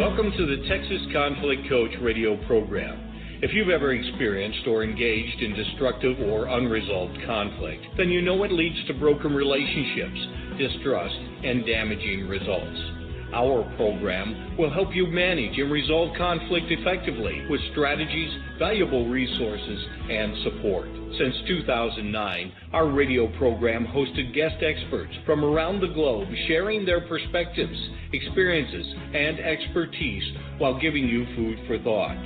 Welcome to the Texas Conflict Coach radio program. If you've ever experienced or engaged in destructive or unresolved conflict, then you know it leads to broken relationships, distrust, and damaging results. Our program will help you manage and resolve conflict effectively with strategies, valuable resources, and support. Since 2009, our radio program hosted guest experts from around the globe sharing their perspectives, experiences, and expertise while giving you food for thought.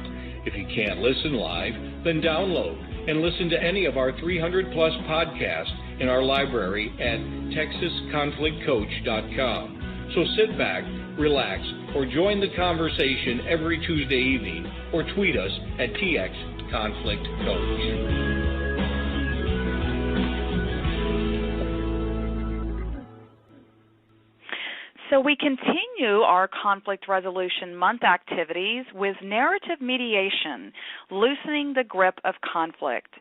If you can't listen live, then download and listen to any of our 300-plus podcasts in our library at texasconflictcoach.com. So sit back, relax, or join the conversation every Tuesday evening, or tweet us at TXConflictCoach. So we continue our Conflict Resolution Month activities with narrative mediation, loosening the grip of conflict.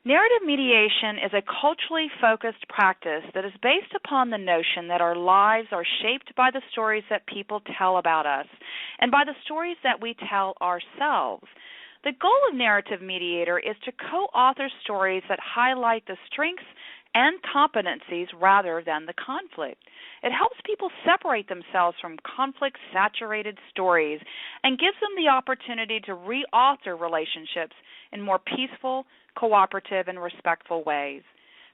Narrative mediation is a culturally focused practice that is based upon the notion that our lives are shaped by the stories that people tell about us and by the stories that we tell ourselves. The goal of Narrative Mediator is to co-author stories that highlight the strengths and competencies rather than the conflict. It helps people separate themselves from conflict-saturated stories and gives them the opportunity to re-author relationships in more peaceful, cooperative, and respectful ways.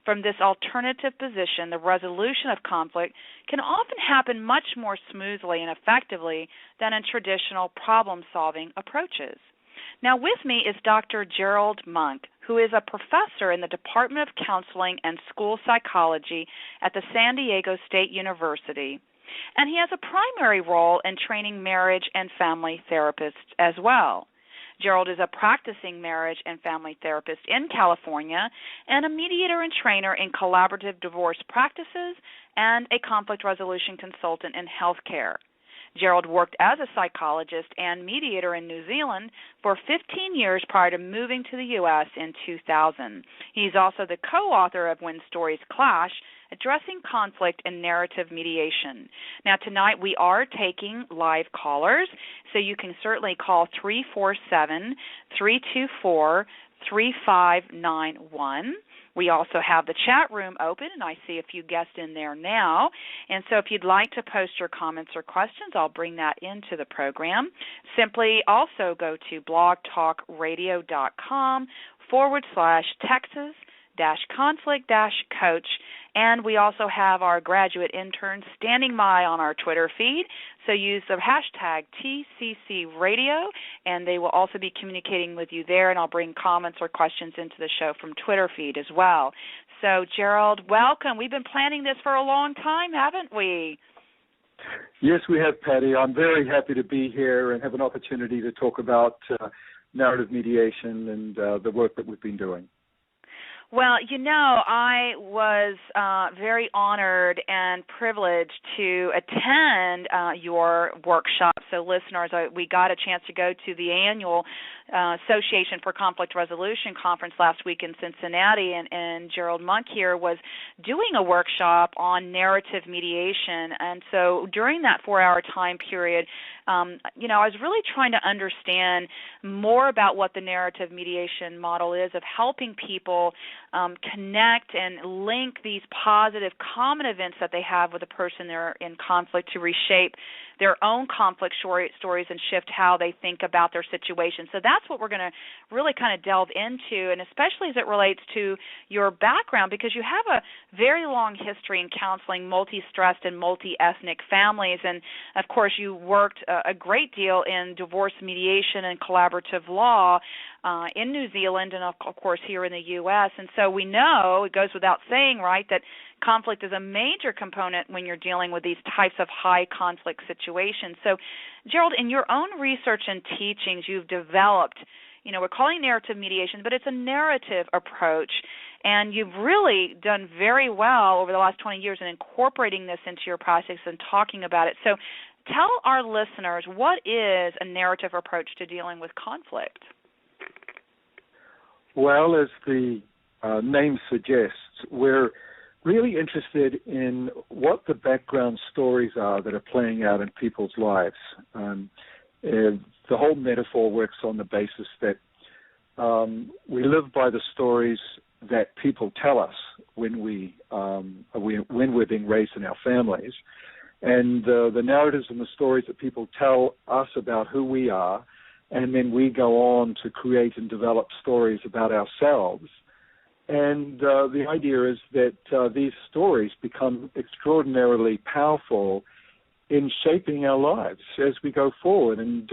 From this alternative position, the resolution of conflict can often happen much more smoothly and effectively than in traditional problem-solving approaches. Now with me is Dr. Gerald Monk, who is a professor in the Department of Counseling and School Psychology at the San Diego State University, and he has a primary role in training marriage and family therapists as well. Gerald is a practicing marriage and family therapist in California and a mediator and trainer in collaborative divorce practices and a conflict resolution consultant in healthcare. Gerald worked as a psychologist and mediator in New Zealand for 15 years prior to moving to the U.S. in 2000. He's also the co-author of When Stories Clash, Addressing Conflict and Narrative Mediation. Now, tonight we are taking live callers, so you can certainly call 347-324-3591. We also have the chat room open, and I see a few guests in there now. And so if you'd like to post your comments or questions, I'll bring that into the program. Simply also go to blogtalkradio.com/Texas-conflict-coach. And we also have our graduate interns standing by on our Twitter feed. So use the hashtag TCCRadio, and they will also be communicating with you there, and I'll bring comments or questions into the show from Twitter feed as well. So, Gerald, welcome. We've been planning this for a long time, haven't we? Yes, we have, Patty. I'm very happy to be here and have an opportunity to talk about narrative mediation and the work that we've been doing. Well, you know, I was very honored and privileged to attend your workshop. So, listeners, we got a chance to go to the annual Association for Conflict Resolution conference last week in Cincinnati, and Gerald Monk here was doing a workshop on narrative mediation. And so during that 4-hour time period, you know, I was really trying to understand more about what the narrative mediation model is of helping people connect and link these positive common events that they have with the person they're in conflict to reshape their own conflict stories and shift how they think about their situation. So that's what we're going to really kind of delve into, and especially as it relates to your background, because you have a very long history in counseling multi-stressed and multi-ethnic families, and of course you worked a great deal in divorce mediation and collaborative law in New Zealand and, of course, here in the U.S. And so we know, it goes without saying, right, that conflict is a major component when you're dealing with these types of high conflict situations. So, Gerald, in your own research and teachings, you've developed, you know, we're calling it narrative mediation, but it's a narrative approach, and you've really done very well over the last 20 years in incorporating this into your practice and talking about it. So tell our listeners, what is a narrative approach to dealing with conflict? Well, as the name suggests, we're really interested in what the background stories are that are playing out in people's lives. the whole metaphor works on the basis that we live by the stories that people tell us when we're being raised in our families, and the narratives and the stories that people tell us about who we are, and then we go on to create and develop stories about ourselves. And the idea is that these stories become extraordinarily powerful in shaping our lives as we go forward. And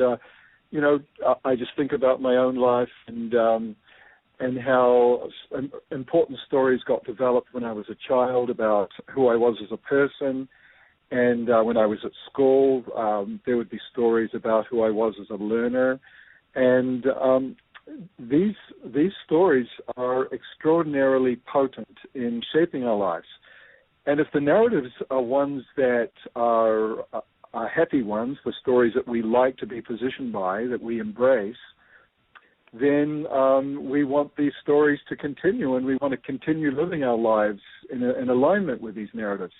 I just think about my own life and how important stories got developed when I was a child about who I was as a person. And when I was at school, there would be stories about who I was as a learner. And these stories are extraordinarily potent in shaping our lives. And if the narratives are ones that are happy ones, the stories that we like to be positioned by, that we embrace, then we want these stories to continue, and we want to continue living our lives in alignment with these narratives.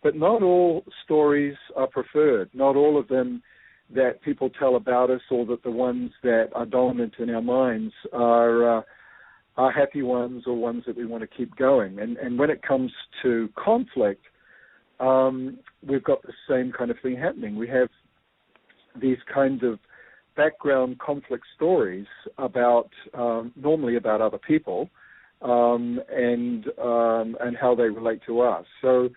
But not all stories are preferred. Not all of them that people tell about us, or that the ones that are dominant in our minds are happy ones, or ones that we want to keep going. And when it comes to conflict, we've got the same kind of thing happening. We have these kinds of background conflict stories about normally about other people and how they relate to us. So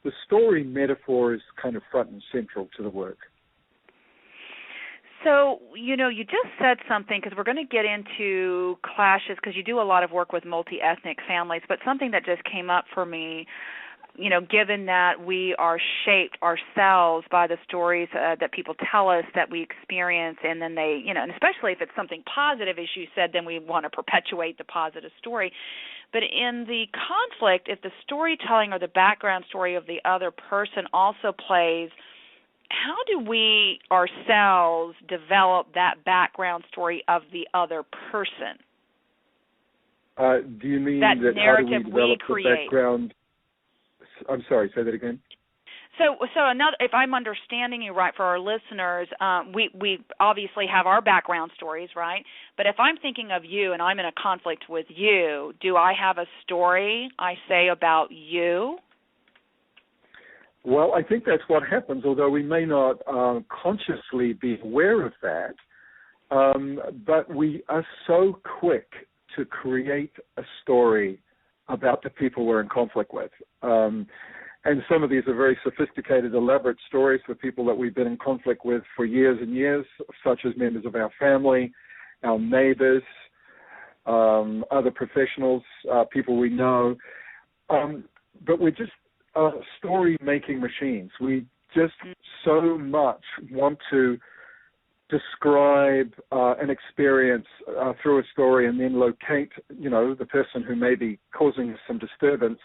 the story metaphor is kind of front and central to the work. So, you just said something, because we're going to get into clashes, because you do a lot of work with multi-ethnic families, but something that just came up for me, given that we are shaped ourselves by the stories that people tell us that we experience, and then they, and especially if it's something positive, as you said, then we want to perpetuate the positive story. But in the conflict, if the storytelling or the background story of the other person also plays, how do we ourselves develop that background story of the other person? Do you mean that that narrative how do we develop create? The background? I'm sorry, say that again. So another, if I'm understanding you right, for our listeners, we obviously have our background stories, right? But if I'm thinking of you and I'm in a conflict with you, do I have a story I say about you? Well, I think that's what happens, although we may not consciously be aware of that. But we are so quick to create a story about the people we're in conflict with. And some of these are very sophisticated, elaborate stories for people that we've been in conflict with for years and years, such as members of our family, our neighbors, other professionals, people we know. But we're just story-making machines. We just so much want to describe an experience through a story and then locate, the person who may be causing us some disturbance.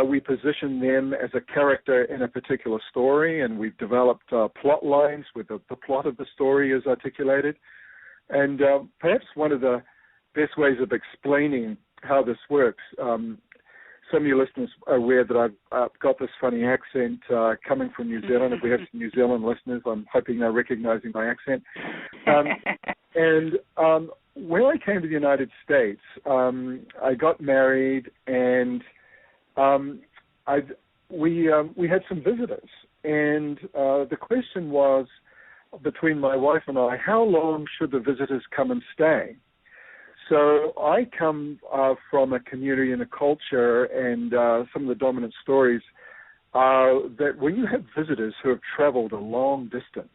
We position them as a character in a particular story, and we've developed plot lines where the plot of the story is articulated. And perhaps one of the best ways of explaining how this works, some of your listeners are aware that I've got this funny accent coming from New Zealand. If we have some New Zealand listeners, I'm hoping they're recognizing my accent. And when I came to the United States, I got married, and we had some visitors. And the question was, between my wife and I, how long should the visitors come and stay? So I come from a community and a culture, and some of the dominant stories are that when you have visitors who have traveled a long distance,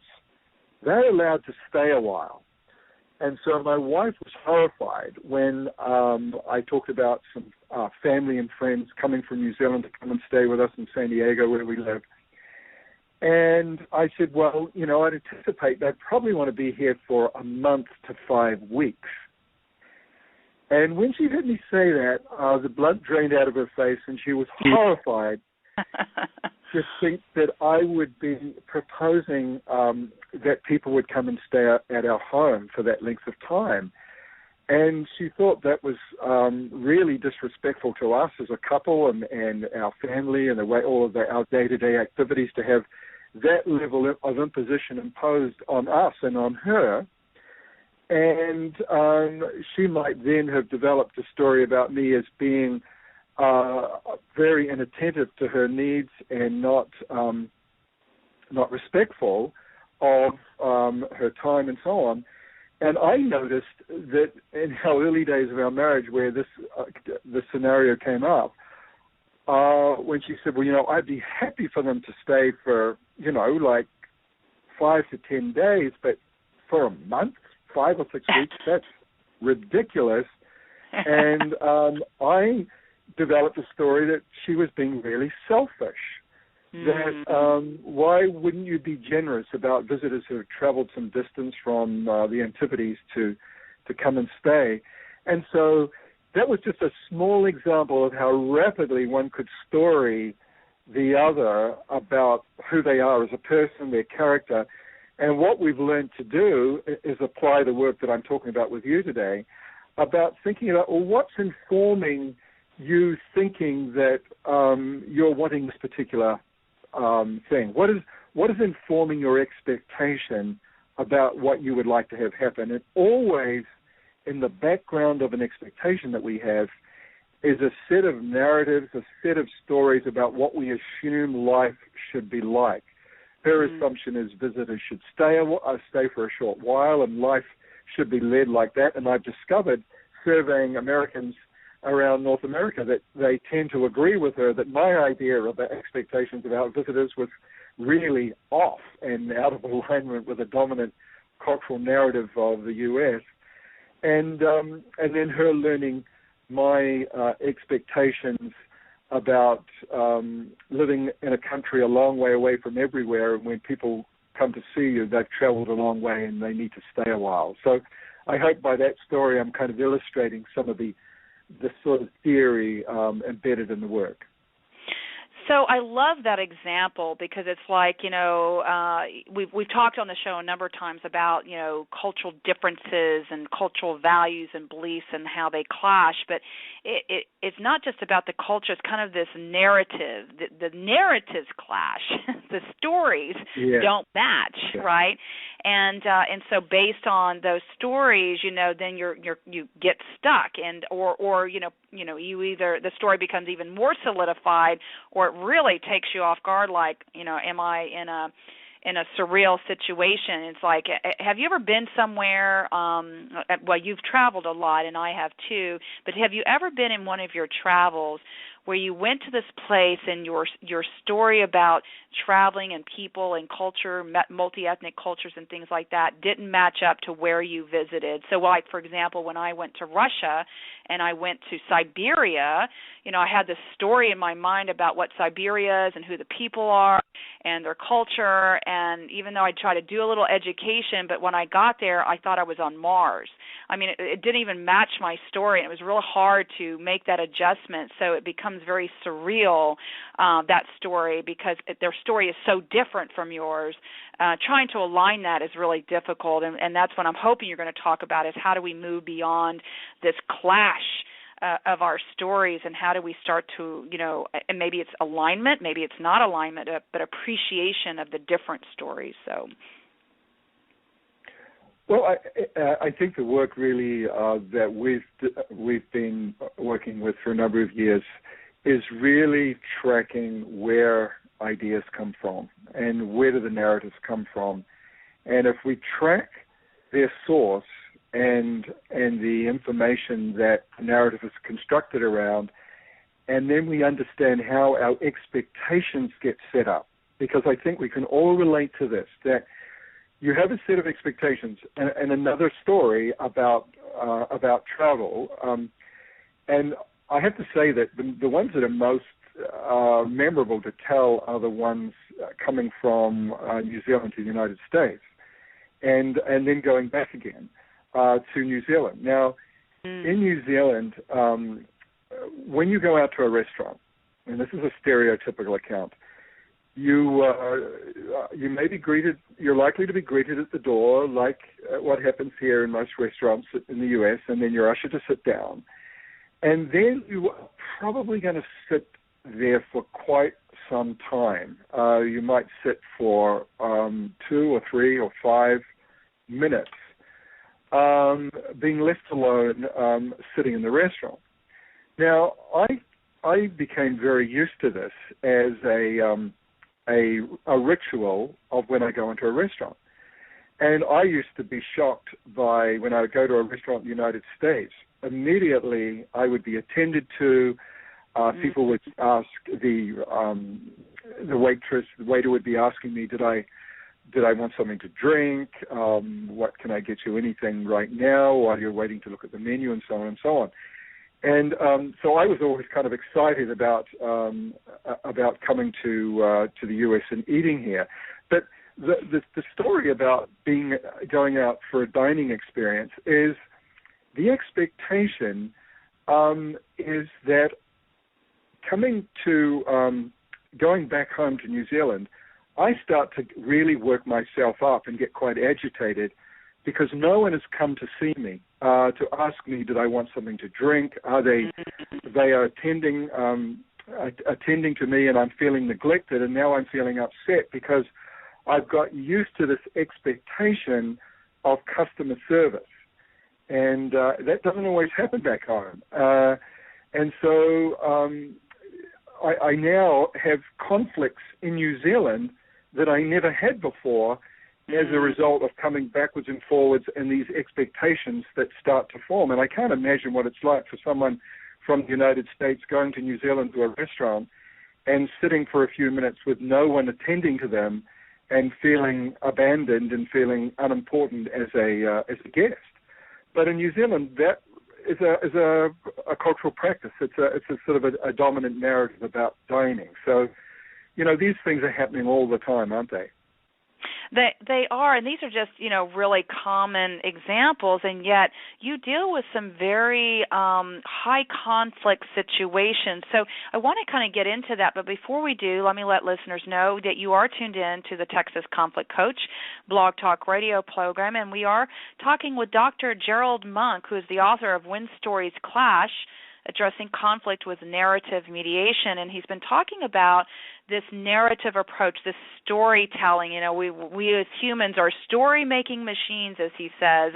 they're allowed to stay a while. And so my wife was horrified when I talked about some family and friends coming from New Zealand to come and stay with us in San Diego, where we live. And I said, well, I'd anticipate they'd probably want to be here for a month to 5 weeks. And when she heard me say that, the blood drained out of her face, and she was horrified to think that I would be proposing that people would come and stay at our home for that length of time. And she thought that was really disrespectful to us as a couple and our family and the way all of our day-to-day activities, to have that level of imposition imposed on us and on her. And she might then have developed a story about me as being very inattentive to her needs and not respectful of her time and so on. And I noticed that in our early days of our marriage, where this scenario came up, when she said, well, I'd be happy for them to stay for, like 5 to 10 days, but for a month, 5 or 6 weeks, that's ridiculous. And I developed a story that she was being really selfish. That why wouldn't you be generous about visitors who have traveled some distance from the Antipodes to come and stay? And so that was just a small example of how rapidly one could story the other about who they are as a person, their character. And what we've learned to do is apply the work that I'm talking about with you today, about thinking about, well, what's informing you thinking that you're wanting this particular thing? What is informing your expectation about what you would like to have happen? And always in the background of an expectation that we have is a set of narratives, a set of stories about what we assume life should be like. Her assumption is visitors should stay for a short while, and life should be led like that. And I've discovered, surveying Americans around North America, that they tend to agree with her that my idea of expectations about visitors was really off and out of alignment with the dominant cultural narrative of the U.S. And then her learning my expectations about living in a country a long way away from everywhere, and when people come to see you, they've traveled a long way and they need to stay a while. So I hope by that story I'm kind of illustrating some of the sort of theory embedded in the work. So I love that example because it's like, we've talked on the show a number of times about, cultural differences and cultural values and beliefs and how they clash, but it's not just about the culture. It's kind of this narrative. The narratives clash. The stories don't match, right? And so based on those stories, then you get stuck, and or you either the story becomes even more solidified, or it really takes you off guard. Like, am I in a surreal situation? It's like, have you ever been somewhere? Well, you've traveled a lot, and I have too. But have you ever been in one of your travels where you went to this place and your story about traveling and people and culture, multi-ethnic cultures and things like that didn't match up to where you visited? So, like, for example, when I went to Russia and I went to Siberia, I had this story in my mind about what Siberia is and who the people are and their culture, and even though I tried to do a little education, but when I got there, I thought I was on Mars. I mean, it didn't even match my story, and it was real hard to make that adjustment, so it becomes very surreal, that story, because their story is so different from yours. Trying to align that is really difficult, and that's what I'm hoping you're going to talk about, is how do we move beyond this clash of our stories, and how do we start to, and maybe it's alignment, maybe it's not alignment, but appreciation of the different stories. So, well, I think the work really that we've been working with for a number of years is really tracking where ideas come from and where do the narratives come from, and if we track their source and the information that the narrative is constructed around, and then we understand how our expectations get set up. Because I think we can all relate to this, that you have a set of expectations and another story about travel. And I have to say that the ones that are most memorable to tell are the ones coming from New Zealand to the United States, and then going back again to New Zealand. Now, in New Zealand, when you go out to a restaurant, and this is a stereotypical account, you may be greeted. You're likely to be greeted at the door, like what happens here in most restaurants in the U.S., and then you're ushered to sit down, and then you are probably going to sit there for quite some time. You might sit for 2 or 3 or 5 minutes, being left alone, sitting in the restaurant. Now, I became very used to this as a ritual of when I go into a restaurant. And I used to be shocked by when I would go to a restaurant in the United States, immediately I would be attended to. People would ask the waitress, the waiter would be asking me, did I want something to drink? What can I get you? Anything right now while you're waiting to look at the menu, and so on and so on. And so I was always kind of excited about coming to the U.S. and eating here. But the story about going out for a dining experience is the expectation is that going back home to New Zealand, I start to really work myself up and get quite agitated because no one has come to see me to ask me, did I want something to drink? They are attending to me, and I'm feeling neglected, and now I'm feeling upset because I've got used to this expectation of customer service, and that doesn't always happen back home. And so I now have conflicts in New Zealand that I never had before as a result of coming backwards and forwards and these expectations that start to form. And I can't imagine what it's like for someone from the United States going to New Zealand to a restaurant and sitting for a few minutes with no one attending to them and feeling abandoned and feeling unimportant as a guest. But in New Zealand, that is a cultural practice. It's a sort of a dominant narrative about dining. So, these things are happening all the time, aren't they? They are, and these are just, really common examples, and yet you deal with some very high conflict situations. So I want to kind of get into that, but before we do, let me let listeners know that you are tuned in to the Texas Conflict Coach Blog Talk Radio program, and we are talking with Dr. Gerald Monk, who is the author of When Stories Clash, Addressing Conflict with Narrative Mediation, and he's been talking about this narrative approach, this storytelling. We as humans are story-making machines, as he says,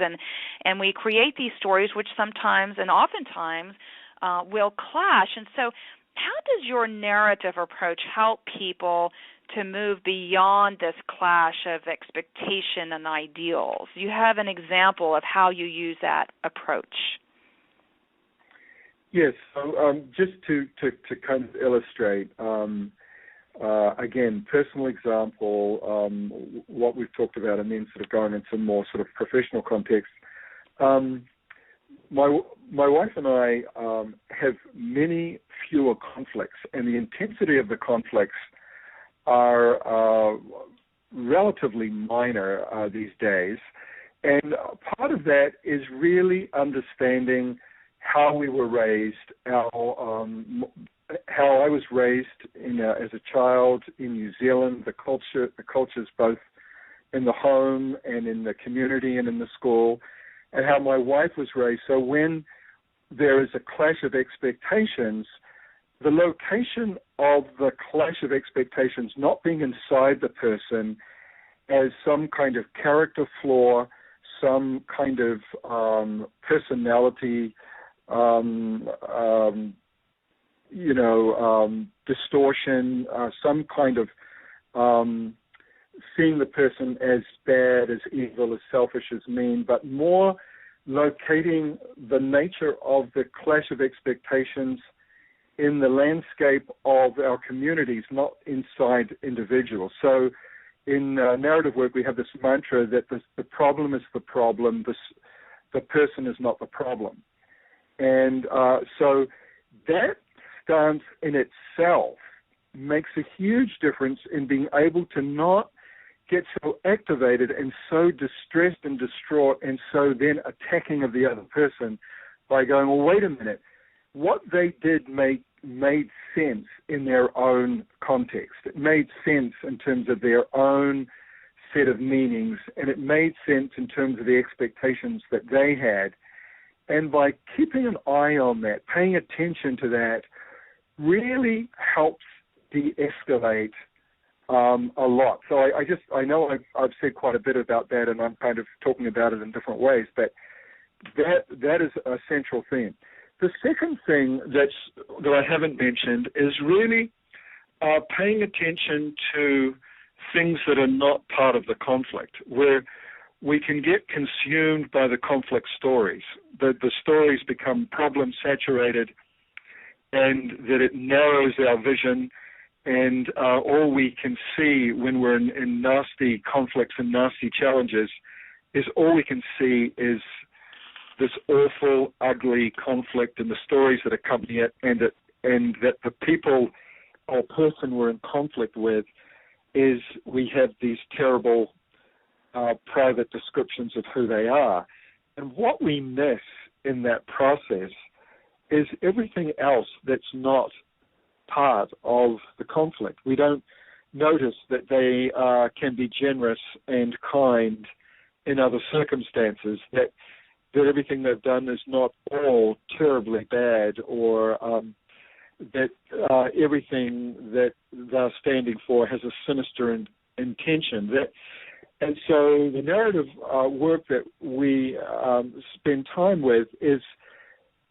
and we create these stories which sometimes and oftentimes will clash. And so how does your narrative approach help people to move beyond this clash of expectation and ideals? You have an example of how you use that approach. Yes, so just to kind of illustrate, again, personal example, what we've talked about, and then sort of going into more sort of professional context. My wife and I have many fewer conflicts, and the intensity of the conflicts are relatively minor these days. And part of that is really understanding how we were raised, how I was raised as a child in New Zealand, the cultures both in the home and in the community and in the school, and how my wife was raised. So when there is a clash of expectations, the location of the clash of expectations not being inside the person as some kind of character flaw, some kind of personality distortion, some kind of seeing the person as bad, as evil, as selfish, as mean, but more locating the nature of the clash of expectations in the landscape of our communities, not inside individuals. So in narrative work, we have this mantra that the problem is the problem, the person is not the problem. And so that stance in itself makes a huge difference in being able to not get so activated and so distressed and distraught and so then attacking of the other person by going, well, wait a minute, what they did made sense in their own context. It made sense in terms of their own set of meanings, and it made sense in terms of the expectations that they had. And by keeping an eye on that, paying attention to that, really helps de-escalate a lot. So I know I've said quite a bit about that, and I'm kind of talking about it in different ways, but that is a central theme. The second thing that I haven't mentioned is really paying attention to things that are not part of the conflict, where we can get consumed by the conflict stories. The stories become problem-saturated, and that it narrows our vision, and all we can see when we're in nasty conflicts and nasty challenges is all we can see is this awful, ugly conflict and the stories that accompany it, and that the people or person we're in conflict with is we have these terrible private descriptions of who they are. And what we miss in that process is everything else that's not part of the conflict. We don't notice that they can be generous and kind in other circumstances, that everything they've done is not all terribly bad, or that everything that they're standing for has a sinister intention. And so the narrative work that we spend time with is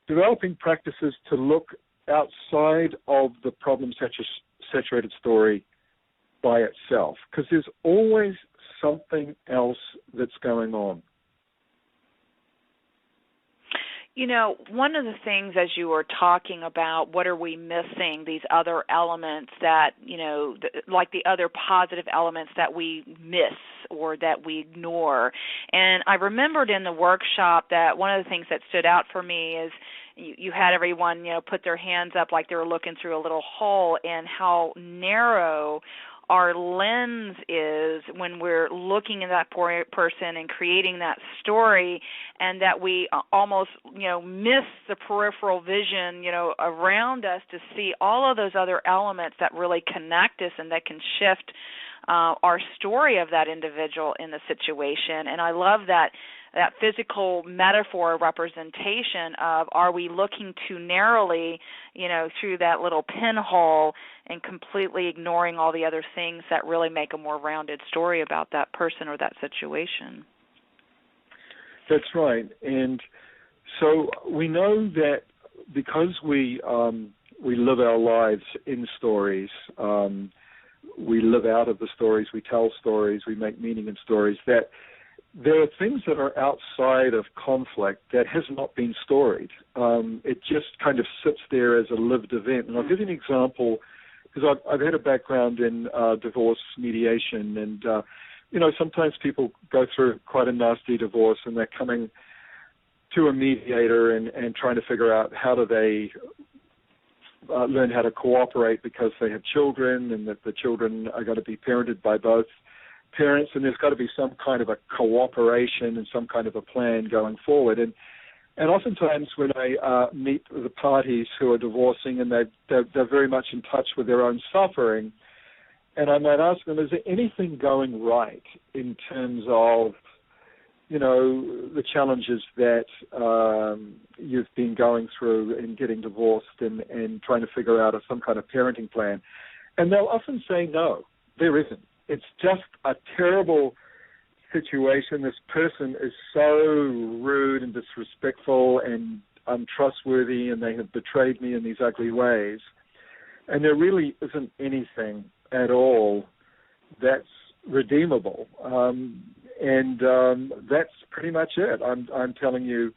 developing practices to look outside of the problem-saturated story by itself, because there's always something else that's going on. You know, one of the things as you were talking about, what are we missing, these other elements that, you know, like the other positive elements that we miss or that we ignore. And I remembered in the workshop that one of the things that stood out for me is you had everyone, you know, put their hands up like they were looking through a little hole, and how narrow our lens is when we're looking at that person and creating that story, and that we almost, you know, miss the peripheral vision, you know, around us to see all of those other elements that really connect us and that can shift our story of that individual in the situation. And I love that physical metaphor representation of, are we looking too narrowly, you know, through that little pinhole and completely ignoring all the other things that really make a more rounded story about that person or that situation? That's right. And so we know that because we live our lives in stories, we live out of the stories, we tell stories, we make meaning in stories, that there are things that are outside of conflict that has not been storied. It just kind of sits there as a lived event. And I'll give you an example, because I've had a background in divorce mediation, and you know, sometimes people go through quite a nasty divorce, and they're coming to a mediator and trying to figure out how do they learn how to cooperate, because they have children, and that the children are going to be parented by both parents, and there's got to be some kind of a cooperation and some kind of a plan going forward. And oftentimes when I meet the parties who are divorcing, and they're very much in touch with their own suffering, and I might ask them, is there anything going right in terms of, you know, the challenges that you've been going through in getting divorced and trying to figure out some kind of parenting plan? And they'll often say, no, there isn't. It's just a terrible situation. This person is so rude and disrespectful and untrustworthy, and they have betrayed me in these ugly ways. And there really isn't anything at all that's redeemable. And that's pretty much it. I'm telling you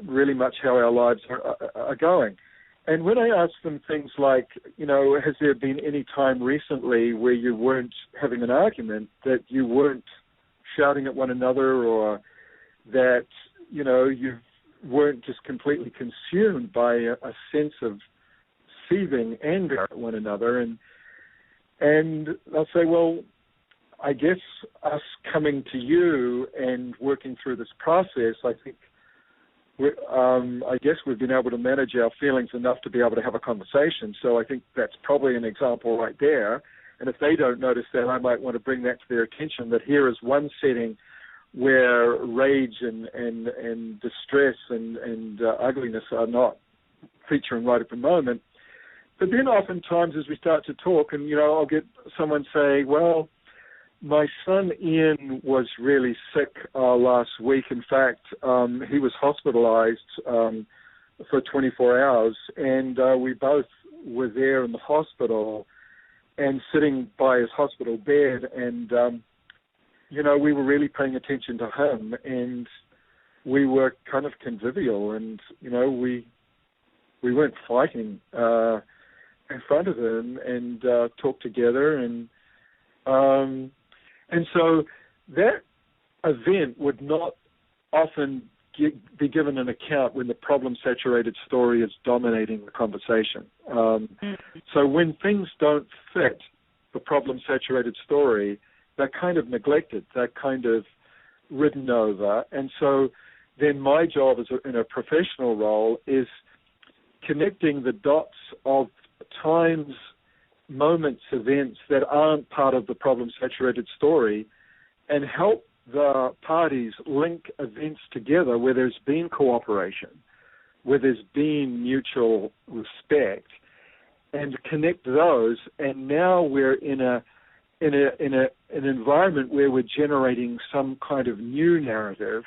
really much how our lives are going. And when I ask them things like, you know, has there been any time recently where you weren't having an argument, that you weren't shouting at one another, or that, you know, you weren't just completely consumed by a sense of seething anger at one another? And they'll say, well, I guess us coming to you and working through this process, I think, I guess we've been able to manage our feelings enough to be able to have a conversation. So I think that's probably an example right there. And if they don't notice that, I might want to bring that to their attention, that here is one setting where rage and distress and ugliness are not featuring right at the moment. But then oftentimes as we start to talk, and, I'll get someone say, well, my son Ian was really sick last week. In fact, he was hospitalized for 24 hours, and we both were there in the hospital and sitting by his hospital bed, and, we were really paying attention to him, and we were kind of convivial, and, we weren't fighting in front of him, and talked together, and so that event would not often be given an account when the problem-saturated story is dominating the conversation. So when things don't fit the problem-saturated story, they're kind of neglected. They're kind of ridden over. And so then my job in a professional role is connecting the dots of times, moments, events that aren't part of the problem-saturated story and help the parties link events together where there's been cooperation, where there's been mutual respect, and connect those. And now we're in an environment where we're generating some kind of new narrative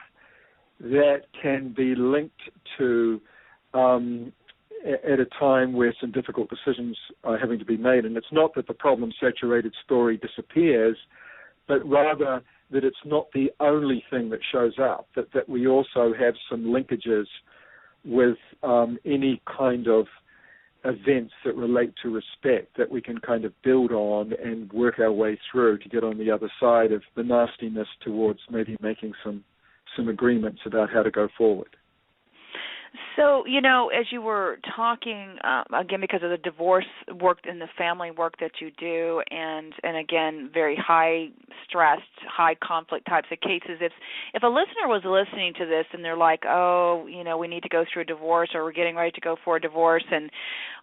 that can be linked to at a time where some difficult decisions are having to be made. And it's not that the problem-saturated story disappears, but rather that it's not the only thing that shows up, that we also have some linkages with any kind of events that relate to respect that we can kind of build on and work our way through to get on the other side of the nastiness towards maybe making some agreements about how to go forward. So, as you were talking, again, because of the divorce work and the family work that you do, and again, very high-stressed, high-conflict types of cases, if a listener was listening to this and they're like, oh, we need to go through a divorce or we're getting ready to go for a divorce, and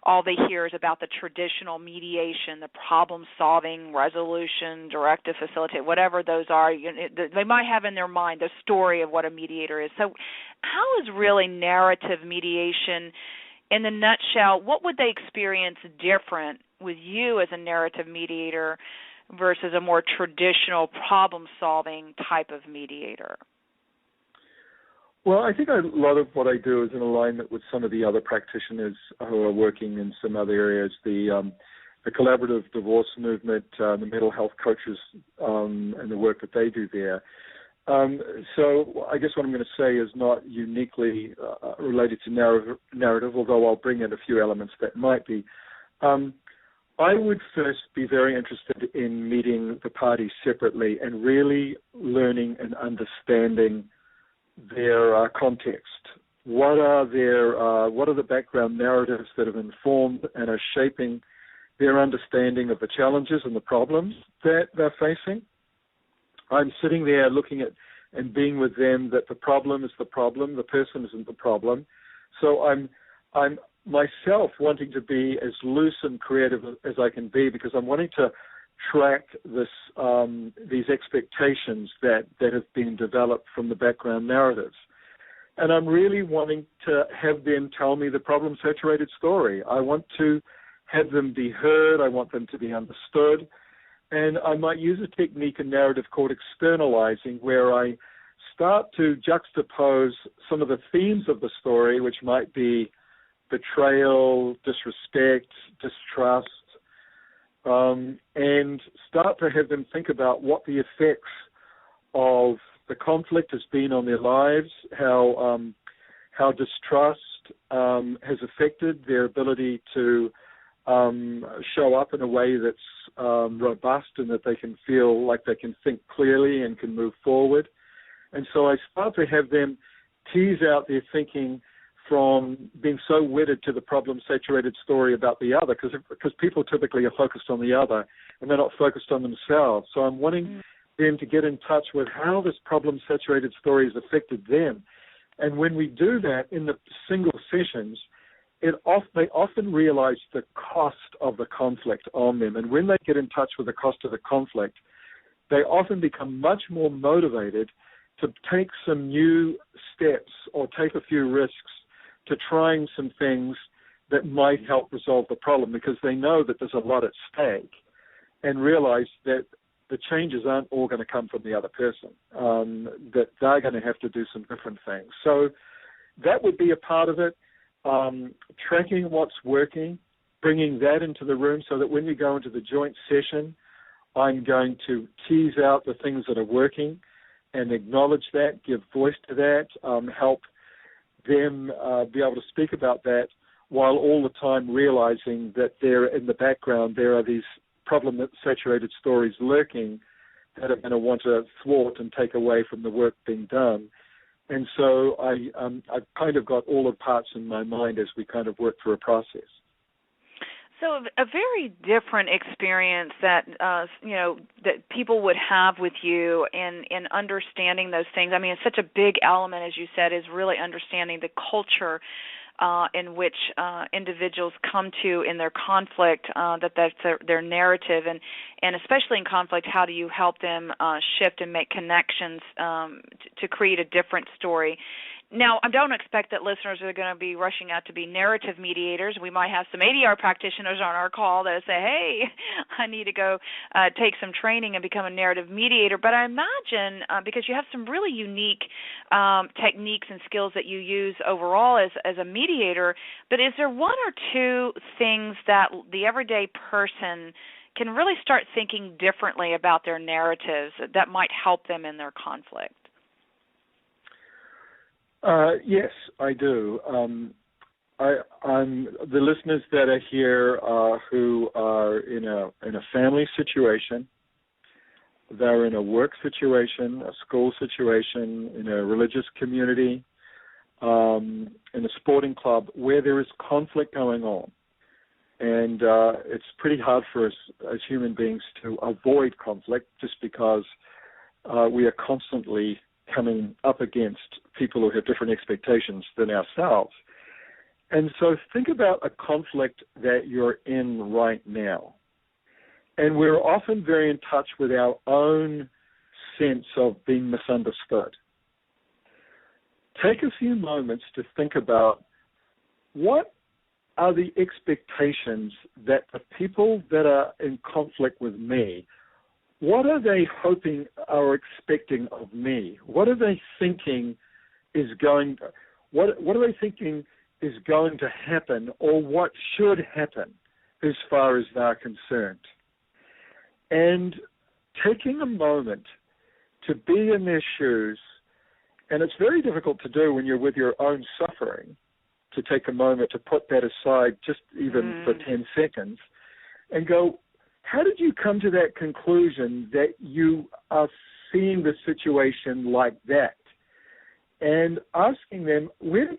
all they hear is about the traditional mediation, the problem-solving, resolution, directive, facilitate, whatever those are, they might have in their mind the story of what a mediator is. So how is really narrative mediation, in the nutshell, what would they experience different with you as a narrative mediator versus a more traditional problem-solving type of mediator? Well, I think a lot of what I do is in alignment with some of the other practitioners who are working in some other areas, the collaborative divorce movement, the mental health coaches, and the work that they do there. So I guess what I'm going to say is not uniquely related to narrative, although I'll bring in a few elements that might be. I would first be very interested in meeting the parties separately and really learning and understanding their context. What are the background narratives that have informed and are shaping their understanding of the challenges and the problems that they're facing? I'm sitting there looking at and being with them that the problem is the problem, the person isn't the problem. So I'm myself wanting to be as loose and creative as I can be, because I'm wanting to track these expectations that have been developed from the background narratives. And I'm really wanting to have them tell me the problem-saturated story. I want to have them be heard. I want them to be understood. And I might use a technique in narrative called externalizing, where I start to juxtapose some of the themes of the story, which might be betrayal, disrespect, distrust, and start to have them think about what the effects of the conflict has been on their lives, how distrust has affected their ability to show up in a way that's robust and that they can feel like they can think clearly and can move forward. And so I start to have them tease out their thinking from being so wedded to the problem-saturated story about the other, because people typically are focused on the other and they're not focused on themselves. So I'm wanting them to get in touch with how this problem-saturated story has affected them. And when we do that in the single sessions, they often realize the cost of the conflict on them. And when they get in touch with the cost of the conflict, they often become much more motivated to take some new steps or take a few risks to trying some things that might help resolve the problem, because they know that there's a lot at stake, and realize that the changes aren't all going to come from the other person, that they're going to have to do some different things. So that would be a part of it. Tracking what's working, bringing that into the room so that when we go into the joint session, I'm going to tease out the things that are working and acknowledge that, give voice to that, help them be able to speak about that, while all the time realizing that there in the background there are these problem-saturated stories lurking that are going to want to thwart and take away from the work being done. And so I've kind of got all the parts in my mind as we kind of work through a process. So a very different experience that that people would have with you in understanding those things. I mean, it's such a big element, as you said, is really understanding the culture in which individuals come to in their conflict, that's their narrative, and especially in conflict, how do you help them shift and make connections to create a different story. Now, I don't expect that listeners are going to be rushing out to be narrative mediators. We might have some ADR practitioners on our call that say, hey, I need to go take some training and become a narrative mediator. But I imagine, because you have some really unique techniques and skills that you use overall as a mediator, but is there one or two things that the everyday person can really start thinking differently about their narratives that might help them in their conflict? Yes, I do. I'm the listeners that are here who are in a family situation, they're in a work situation, a school situation, in a religious community, in a sporting club where there is conflict going on. And it's pretty hard for us as human beings to avoid conflict just because we are constantly coming up against people who have different expectations than ourselves. And so think about a conflict that you're in right now. And we're often very in touch with our own sense of being misunderstood. Take a few moments to think about what are the expectations that the people that are in conflict with me, what are they hoping or expecting of me? What are they thinking is going? What are they thinking is going to happen, or what should happen, as far as they're concerned? And taking a moment to be in their shoes, and it's very difficult to do when you're with your own suffering, to take a moment to put that aside, just even for 10 seconds, and go, how did you come to that conclusion that you are seeing the situation like that? And asking them, where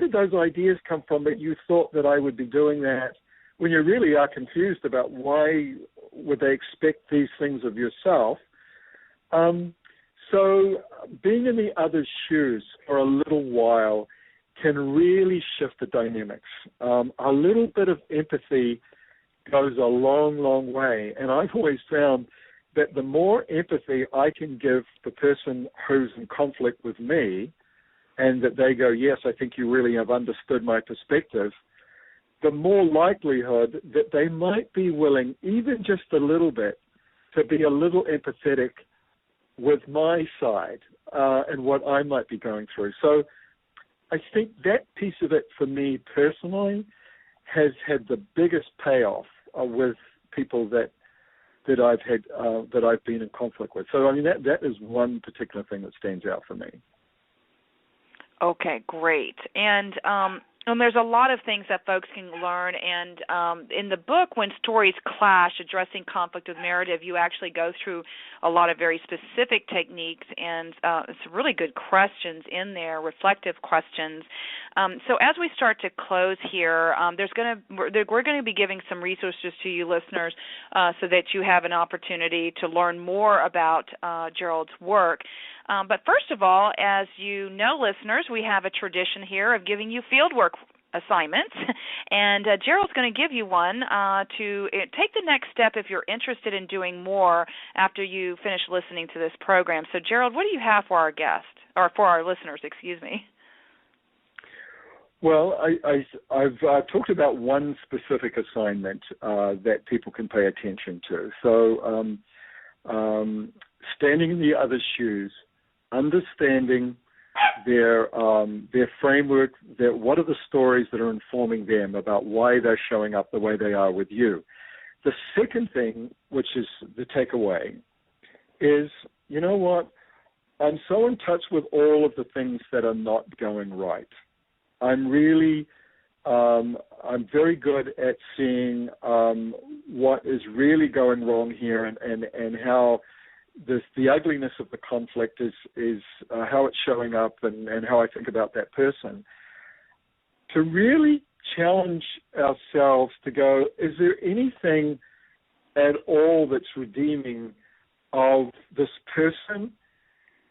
did those ideas come from that you thought that I would be doing that, when you really are confused about why would they expect these things of yourself? So being in the other's shoes for a little while can really shift the dynamics. A little bit of empathy goes a long, long way. And I've always found that the more empathy I can give the person who's in conflict with me, and that they go, yes, I think you really have understood my perspective, the more likelihood that they might be willing, even just a little bit, to be a little empathetic with my side and what I might be going through. So I think that piece of it for me personally has had the biggest payoff with people that I've had that I've been in conflict with. So I mean that is one particular thing that stands out for me. Okay, great. And there's a lot of things that folks can learn, and in the book, When Stories Clash, Addressing Conflict with Narrative, you actually go through a lot of very specific techniques and some really good questions in there, reflective questions. So as we start to close here, we're going to be giving some resources to you listeners so that you have an opportunity to learn more about Gerald's work. But first of all, as you know, listeners, we have a tradition here of giving you fieldwork assignments, and Gerald's going to give you one to take the next step if you're interested in doing more after you finish listening to this program. So, Gerald, what do you have for our guest, or for our listeners, excuse me? Well, I've talked about one specific assignment that people can pay attention to. So standing in the other's shoes, understanding their framework, what are the stories that are informing them about why they're showing up the way they are with you. The second thing, which is the takeaway, is, you know what, I'm so in touch with all of the things that are not going right. I'm really, I'm very good at seeing what is really going wrong here and how the ugliness of the conflict is how it's showing up and how I think about that person. To really challenge ourselves to go, is there anything at all that's redeeming of this person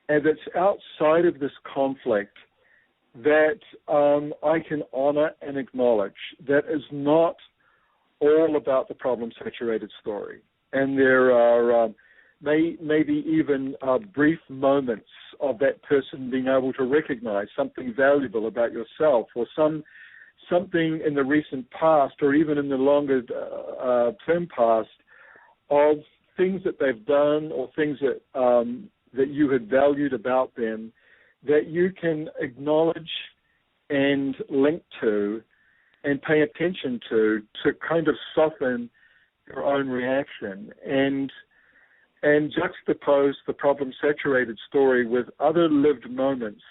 and that's outside of this conflict that I can honor and acknowledge, that is not all about the problem-saturated story? And there are maybe even brief moments of that person being able to recognize something valuable about yourself, or something in the recent past or even in the longer term past of things that they've done or things that you had valued about them that you can acknowledge and link to and pay attention to kind of soften your own reaction and juxtapose the problem-saturated story with other lived moments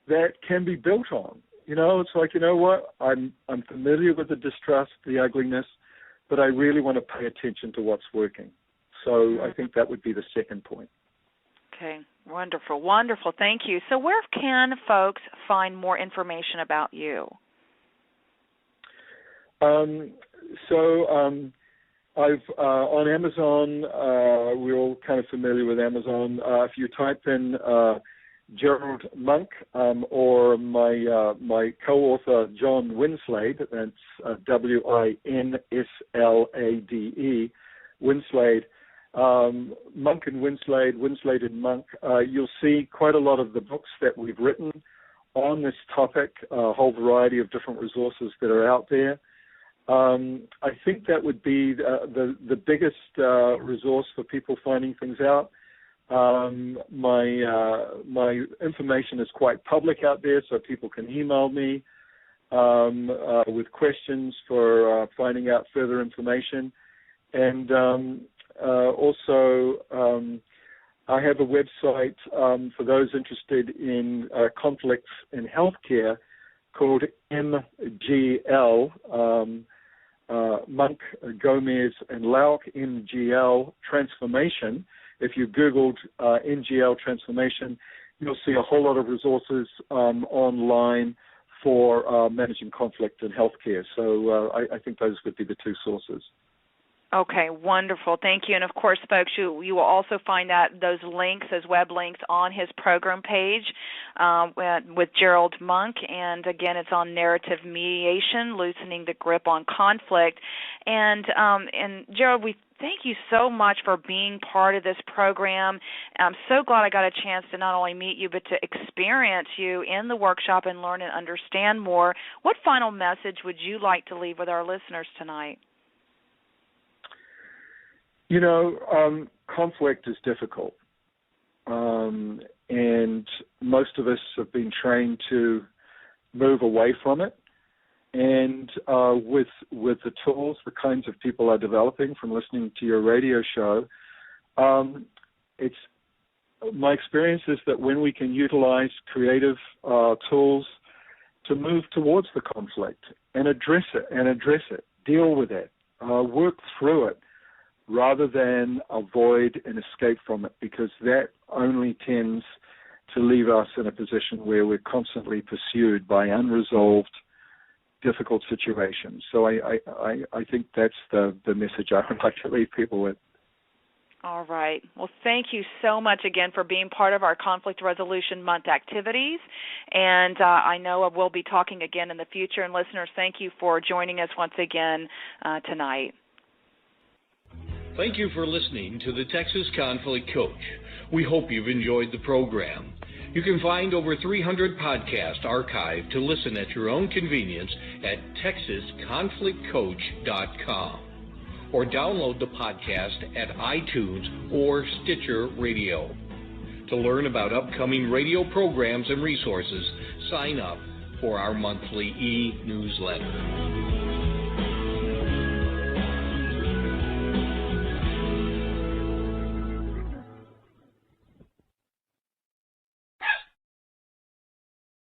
that can be built on. You know, it's like, you know what, I'm familiar with the distrust, the ugliness, but I really want to pay attention to what's working. So I think that would be the second point. Okay, wonderful, wonderful. Thank you. So where can folks find more information about you? I've on Amazon, we're all kind of familiar with Amazon. If you type in Gerald Monk or my co-author John Winslade, that's Winslade, Winslade, Monk and Winslade, Winslade and Monk, you'll see quite a lot of the books that we've written on this topic, a whole variety of different resources that are out there. I think that would be the biggest resource for people finding things out. My information is quite public out there, so people can email me with questions for finding out further information. And also, I have a website for those interested in conflicts in healthcare called MGL, Monk, Gomez, and Lauk, MGL Transformation. If you Googled MGL Transformation, you'll see a whole lot of resources online for managing conflict in healthcare. So I think those would be the two sources. Okay, wonderful. Thank you. And, of course, folks, you will also find those links, those web links, on his program page with Gerald Monk. And, again, it's on narrative mediation, loosening the grip on conflict. And Gerald, we thank you so much for being part of this program. I'm so glad I got a chance to not only meet you but to experience you in the workshop and learn and understand more. What final message would you like to leave with our listeners tonight? You know, conflict is difficult, and most of us have been trained to move away from it. And with the tools, the kinds of people are developing from listening to your radio show, it's my experience is that when we can utilize creative tools to move towards the conflict and address it, deal with it, work through it, rather than avoid and escape from it, because that only tends to leave us in a position where we're constantly pursued by unresolved, difficult situations. So I think that's the message I would like to leave people with. All right. Well, thank you so much again for being part of our Conflict Resolution Month activities. And I know we'll be talking again in the future. And listeners, thank you for joining us once again tonight. Thank you for listening to the Texas Conflict Coach. We hope you've enjoyed the program. You can find over 300 podcasts archived to listen at your own convenience at TexasConflictCoach.com or download the podcast at iTunes or Stitcher Radio. To learn about upcoming radio programs and resources, sign up for our monthly e-newsletter.